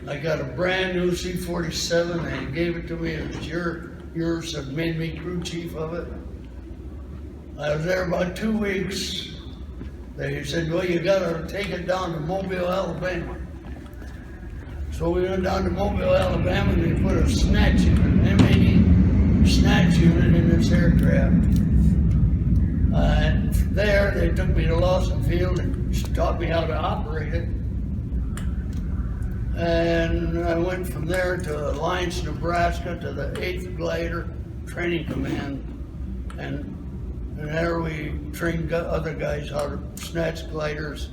I got a brand new C-47, they gave it to me, it was yours that made me crew chief of it. I was there about 2 weeks. They said, well, you gotta take it down to Mobile, Alabama. So we went down to Mobile, Alabama, and they put a snatch unit, M80 snatch unit in this aircraft. And there, they took me to Lawson Field and taught me how to operate it. And I went from there to Alliance, Nebraska, to the 8th Glider Training Command. And there we trained other guys how to snatch gliders